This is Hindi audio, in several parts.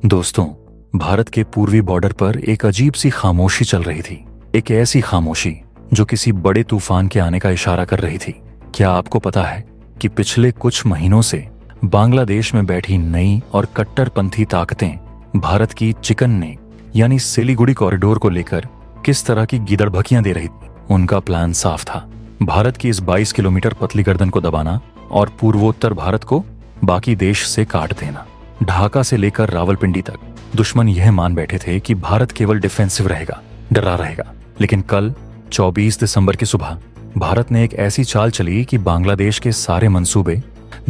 दोस्तों, भारत के पूर्वी बॉर्डर पर एक अजीब सी खामोशी चल रही थी। एक ऐसी खामोशी जो किसी बड़े तूफान के आने का इशारा कर रही थी। क्या आपको पता है कि पिछले कुछ महीनों से बांग्लादेश में बैठी नई और कट्टरपंथी ताकतें भारत की चिकन नेक यानी सिलीगुड़ी कॉरिडोर को लेकर किस तरह की गिदड़भकियां दे रही थी। उनका प्लान साफ था, भारत की इस 22 किलोमीटर पतली गर्दन को दबाना और पूर्वोत्तर भारत को बाकी देश से काट देना। ढाका से लेकर रावलपिंडी तक दुश्मन यह मान बैठे थे कि भारत केवल डिफेंसिव रहेगा, डरा रहेगा। लेकिन कल 24 दिसंबर की सुबह भारत ने एक ऐसी चाल चली कि बांग्लादेश के सारे मंसूबे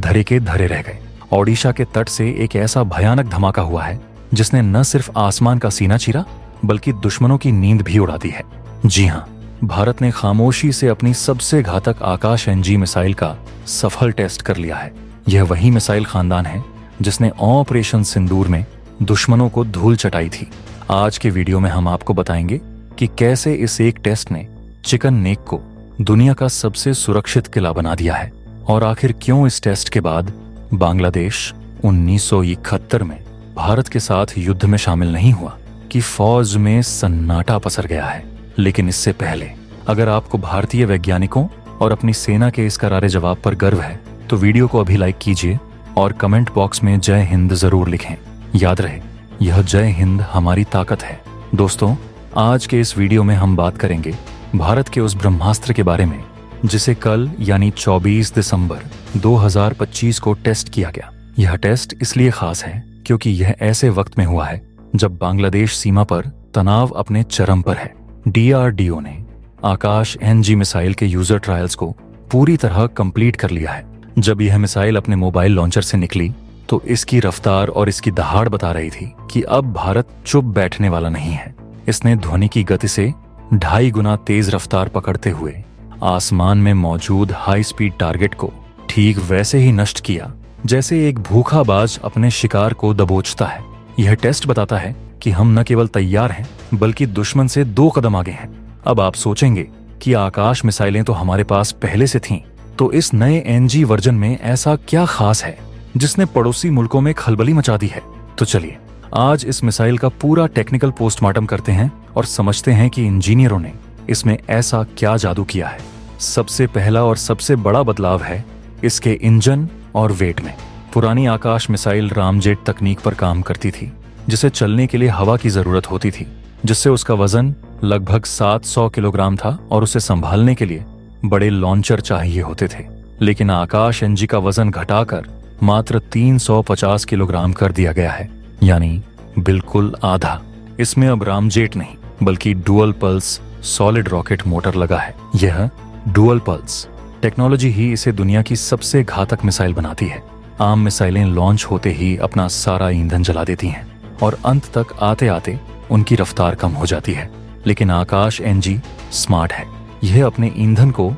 धरे के धरे रह गए। ओडिशा के तट से एक ऐसा भयानक धमाका हुआ है जिसने न सिर्फ आसमान का सीना चीरा बल्कि दुश्मनों की नींद भी उड़ा दी है। जी हाँ, भारत ने खामोशी से अपनी सबसे घातक आकाश एनजी मिसाइल का सफल टेस्ट कर लिया है। यह वही मिसाइल खानदान है जिसने ऑपरेशन सिंदूर में दुश्मनों को धूल चटाई थी। आज के वीडियो में हम आपको बताएंगे कि कैसे इस एक टेस्ट ने चिकन नेक को दुनिया का सबसे सुरक्षित किला बना दिया है और आखिर क्यों इस टेस्ट के बाद बांग्लादेश 1971 में भारत के साथ युद्ध में शामिल नहीं हुआ कि फौज में सन्नाटा पसर गया है। लेकिन इससे पहले अगर आपको भारतीय वैज्ञानिकों और अपनी सेना के इस करारे जवाब पर गर्व है तो वीडियो को अभी लाइक कीजिए और कमेंट बॉक्स में जय हिंद जरूर लिखें। याद रहे, यह जय हिंद हमारी ताकत है। दोस्तों, आज के इस वीडियो में हम बात करेंगे भारत के उस ब्रह्मास्त्र के बारे में जिसे कल यानी 24 दिसंबर 2025 को टेस्ट किया गया। यह टेस्ट इसलिए खास है क्योंकि यह ऐसे वक्त में हुआ है जब बांग्लादेश सीमा पर तनाव अपने चरम पर है। DRDO ने आकाश एनजी मिसाइल के यूजर ट्रायल्स को पूरी तरह कंप्लीट कर लिया है। जब यह मिसाइल अपने मोबाइल लॉन्चर से निकली तो इसकी रफ्तार और इसकी दहाड़ बता रही थी कि अब भारत चुप बैठने वाला नहीं है। इसने ध्वनि की गति से 2.5 गुना तेज रफ्तार पकड़ते हुए आसमान में मौजूद हाई स्पीड टारगेट को ठीक वैसे ही नष्ट किया जैसे एक भूखा बाज अपने शिकार को दबोचता है। यह टेस्ट बताता है कि हम न केवल तैयार हैं बल्कि दुश्मन से 2 कदम आगे हैं। अब आप सोचेंगे कि आकाश मिसाइलें तो हमारे पास पहले से थीं, तो इस नए एनजी वर्जन में ऐसा क्या खास है जिसने पड़ोसी मुल्कों में खलबली मचा दी है। तो चलिए आज इस मिसाइल का पूरा टेक्निकल पोस्टमार्टम करते हैं और समझते हैं कि इंजीनियरों ने इसमें ऐसा क्या जादू किया है। सबसे पहला और सबसे बड़ा बदलाव है इसके इंजन और वेट में। पुरानी आकाश मिसाइल रामजेट तकनीक पर काम करती थी जिसे चलने के लिए हवा की जरूरत होती थी, जिससे उसका वजन लगभग 700 किलोग्राम था और उसे संभालने के लिए बड़े लॉन्चर चाहिए होते थे। लेकिन आकाश एनजी का वजन घटाकर मात्र 350 किलोग्राम कर दिया गया है, यानी बिल्कुल आधा। इसमें अब रामजेट नहीं बल्कि dual pulse solid rocket motor लगा है। यह डुअल पल्स टेक्नोलॉजी ही इसे दुनिया की सबसे घातक मिसाइल बनाती है। आम मिसाइलें लॉन्च होते ही अपना सारा ईंधन जला देती हैं और अंत तक आते आते उनकी रफ्तार कम हो जाती है। लेकिन आकाश एनजी स्मार्ट है। यह अपने ईंधन को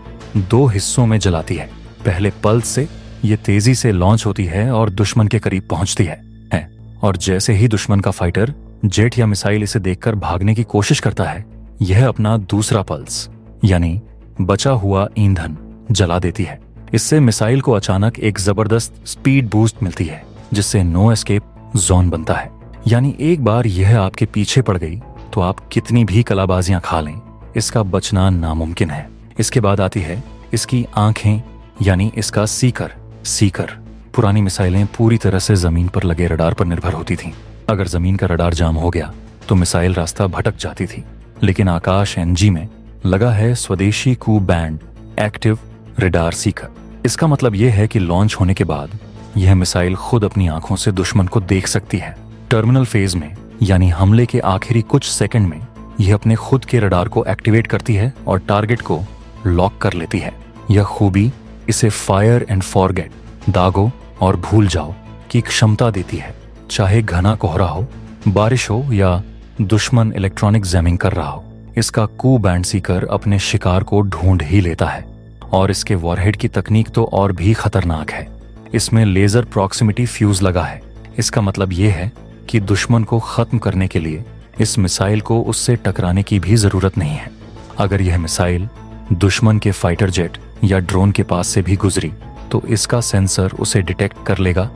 2 हिस्सों में जलाती है। पहले पल्स से यह तेजी से लॉन्च होती है और दुश्मन के करीब पहुंचती है। और जैसे ही दुश्मन का फाइटर जेट या मिसाइल इसे देखकर भागने की कोशिश करता है, यह अपना दूसरा पल्स यानी बचा हुआ ईंधन जला देती है। इससे मिसाइल को अचानक एक जबरदस्त स्पीड बूस्ट मिलती है जिससे नो एस्केप जोन बनता है। यानी एक बार यह आपके पीछे पड़ गई तो आप कितनी भी कलाबाजियां खा लें, इसका बचना नामुमकिन है। इसके बाद आती है इसकी आंखें यानी इसका सीकर। पुरानी मिसाइलें पूरी तरह से जमीन पर लगे रडार पर निर्भर होती थीं। अगर जमीन का रडार जाम हो गया तो मिसाइल रास्ता भटक जाती थी। लेकिन आकाश एनजी में लगा है स्वदेशी कू बैंड एक्टिव रडार सीकर। इसका मतलब यह है कि लॉन्च होने के बाद यह मिसाइल खुद अपनी आंखों से दुश्मन को देख सकती है। टर्मिनल फेज में यानी हमले के आखिरी कुछ सेकंड में यह अपने खुद के रडार को एक्टिवेट करती है और टारगेट को लॉक कर लेती है। यह खूबी इसे फायर एंड फॉरगेट, दागो और भूल जाओ की क्षमता देती है। चाहे घना कोहरा हो, बारिश हो या दुश्मन इलेक्ट्रॉनिक जैमिंग कर रहा हो, इसका कू बैंड सीकर अपने शिकार को ढूंढ ही लेता है। और इसके वॉरहेड की तकनीक तो और भी खतरनाक है। इसमें लेजर प्रॉक्सिमिटी फ्यूज लगा है। इसका मतलब यह है कि दुश्मन को खत्म करने के लिए इस मिसाइल को उससे टकराने की भी जरूरत नहीं है। अगर यह मिसाइल दुश्मन के फाइटर जेट या ड्रोन के पास से भी गुजरी तो इसका सेंसर उसे डिटेक्ट कर लेगा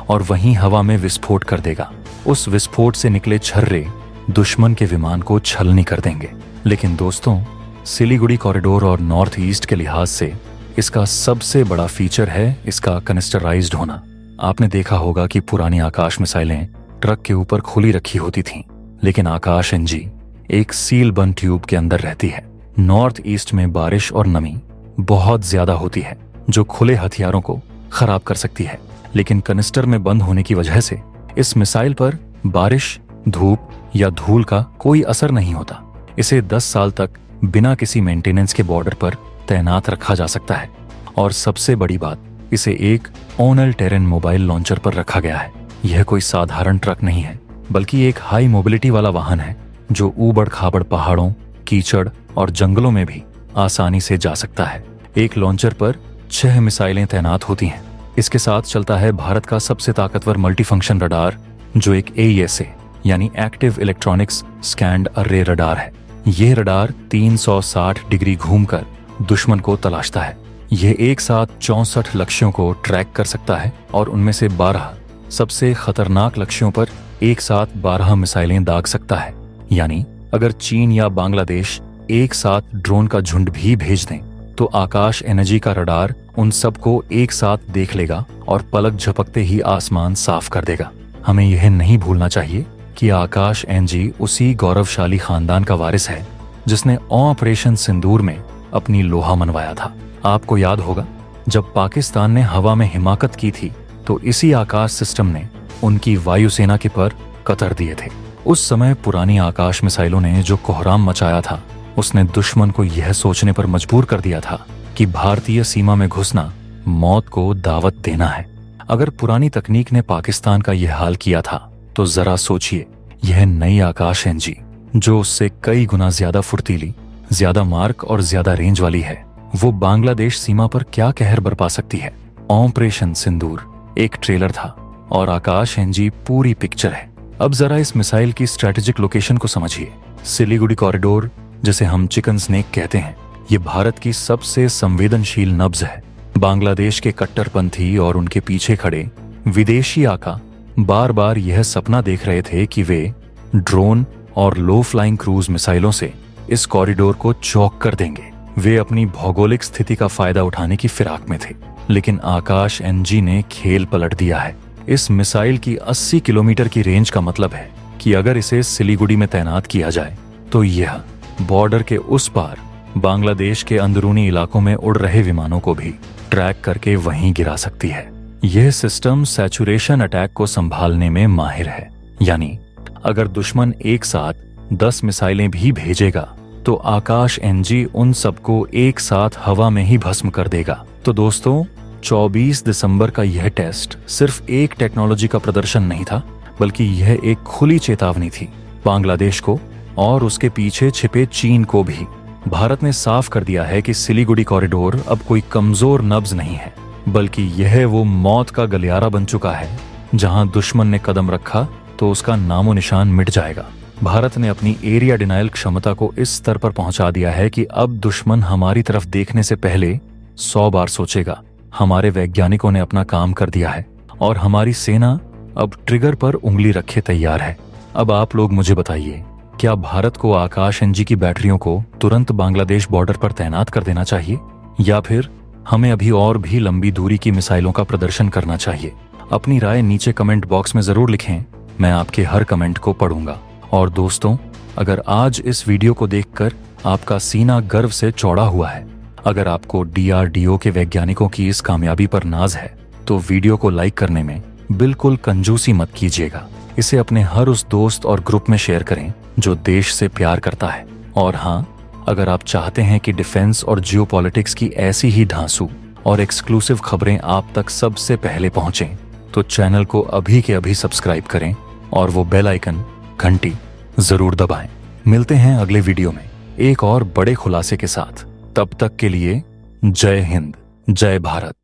और वहीं हवा में विस्फोट कर देगा। उस विस्फोट से निकले छर्रे दुश्मन के विमान को छलनी कर देंगे। लेकिन दोस्तों, सिलीगुड़ी कॉरिडोर और नॉर्थ ईस्ट के लिहाज से इसका सबसे बड़ा फीचर है इसका कनिस्टराइज्ड होना। आपने देखा होगा कि पुरानी आकाश मिसाइलें ट्रक के ऊपर खुली रखी होती थीं, लेकिन आकाश एनजी एक सील बंद ट्यूब के अंदर रहती है। नॉर्थ ईस्ट में बारिश और नमी बहुत ज्यादा होती है जो खुले हथियारों को खराब कर सकती है, लेकिन कनिस्टर में बंद होने की वजह से इस मिसाइल पर बारिश, धूप या धूल का कोई असर नहीं होता। इसे 10 साल तक बिना किसी मेंटेनेंस के बॉर्डर पर तैनात रखा जा सकता है। और सबसे बड़ी बात, इसे एक ओनल टेरेन मोबाइल लॉन्चर पर रखा गया है। यह कोई साधारण ट्रक नहीं है, बल्कि एक हाई मोबिलिटी वाला वाहन है जो ऊबड़ खाबड़ पहाड़ों, कीचड़ और जंगलों में भी आसानी से जा सकता है। एक लॉन्चर पर 6 मिसाइलें तैनात होती हैं। इसके साथ चलता है भारत का सबसे ताकतवर मल्टीफंक्शन रडार, जो एक AESA यानी active electronics scanned array radar है। यह रडार 360 डिग्री घूमकर दुश्मन को तलाशता है। यह एक साथ 64 लक्ष्यों को ट्रैक कर सकता है और उनमें से 12 सबसे खतरनाक लक्ष्यों पर एक साथ 12 मिसाइलें दाग सकता है। यानी अगर चीन या बांग्लादेश एक साथ ड्रोन का झुंड भी भेज दें तो आकाश एनर्जी का रडार उन सबको एक साथ देख लेगा और पलक झपकते ही आसमान साफ कर देगा। हमें यह नहीं भूलना चाहिए कि आकाश एनजी उसी गौरवशाली खानदान का वारिस है जिसने ऑपरेशन सिंदूर में अपनी लोहा मनवाया था। आपको याद होगा, जब पाकिस्तान ने हवा में हिमाकत की थी तो इसी आकाश सिस्टम ने उनकी वायुसेना के पर कतर दिए थे। उस समय पुरानी आकाश मिसाइलों ने जो कोहराम मचाया था, उसने दुश्मन को यह सोचने पर मजबूर कर दिया था कि भारतीय सीमा में घुसना मौत को दावत देना है। अगर पुरानी तकनीक ने पाकिस्तान का यह हाल किया था तो जरा सोचिए, यह नई आकाश एनजी जो उससे कई गुना ज्यादा फुर्तीली, ज्यादा मार्क और ज्यादा रेंज वाली है, वो बांग्लादेश सीमा पर क्या कहर बरपा सकती है। ऑपरेशन सिंदूर एक ट्रेलर था और आकाश एनजी पूरी पिक्चर है। अब जरा इस मिसाइल की स्ट्रेटेजिक लोकेशन को समझिए। सिलीगुड़ी कॉरिडोर, जिसे हम चिकन स्नेक कहते हैं, ये भारत की सबसे संवेदनशील नब्ज है। बांग्लादेश के कट्टरपंथी और उनके पीछे खड़े विदेशी आका बार बार यह सपना देख रहे थे कि वे ड्रोन और लो फ्लाइंग क्रूज मिसाइलों से इस कॉरिडोर को चौक कर देंगे। वे अपनी भौगोलिक स्थिति का फायदा उठाने की फिराक में थे, लेकिन आकाश एनजी ने खेल पलट दिया है। इस मिसाइल की 80 किलोमीटर की रेंज का मतलब है कि अगर इसे सिलीगुड़ी में तैनात किया जाए तो यह बॉर्डर के उस पार बांग्लादेश के अंदरूनी इलाकों में उड़ रहे विमानों को भी ट्रैक करके वहीं गिरा सकती है। यह सिस्टम सैचुरेशन अटैक को संभालने में माहिर है। यानी अगर दुश्मन एक साथ 10 मिसाइलें भी भेजेगा तो आकाश एनजी उन सबको एक साथ हवा में ही भस्म कर देगा। तो दोस्तों, 24 दिसंबर का यह टेस्ट सिर्फ एक टेक्नोलॉजी का प्रदर्शन नहीं था, बल्कि यह एक खुली चेतावनी थी बांग्लादेश को और उसके पीछे छिपे चीन को भी। भारत ने साफ कर दिया है कि सिलीगुड़ी कॉरिडोर अब कोई कमजोर नब्ज नहीं है, बल्कि यह वो मौत का गलियारा बन चुका है जहां दुश्मन ने कदम रखा तो उसका नामो निशान मिट जाएगा। भारत ने अपनी एरिया डिनायल क्षमता को इस स्तर पर पहुंचा दिया है कि अब दुश्मन हमारी तरफ देखने से पहले 100 बार सोचेगा। हमारे वैज्ञानिकों ने अपना काम कर दिया है और हमारी सेना अब ट्रिगर पर उंगली रखे तैयार है। अब आप लोग मुझे बताइए, क्या भारत को आकाश एनजी की बैटरियों को तुरंत बांग्लादेश बॉर्डर पर तैनात कर देना चाहिए, या फिर हमें अभी और भी लंबी दूरी की मिसाइलों का प्रदर्शन करना चाहिए? अपनी राय नीचे कमेंट बॉक्स में जरूर लिखें, मैं आपके हर कमेंट को पढ़ूंगा। और दोस्तों, अगर आज इस वीडियो को देखकर आपका सीना गर्व से चौड़ा हुआ है, अगर आपको DRDO के वैज्ञानिकों की इस कामयाबी पर नाज है, तो वीडियो को लाइक करने में बिल्कुल कंजूसी मत कीजिएगा। इसे अपने हर उस दोस्त और ग्रुप में शेयर करें जो देश से प्यार करता है। और हाँ, अगर आप चाहते हैं कि डिफेंस और जियोपॉलिटिक्स की ऐसी ही धांसू और एक्सक्लूसिव खबरें आप तक सबसे पहले पहुंचें, तो चैनल को अभी के अभी सब्सक्राइब करें और वो बेल आइकन घंटी जरूर दबाएं। मिलते हैं अगले वीडियो में एक और बड़े खुलासे के साथ। तब तक के लिए जय हिंद, जय भारत।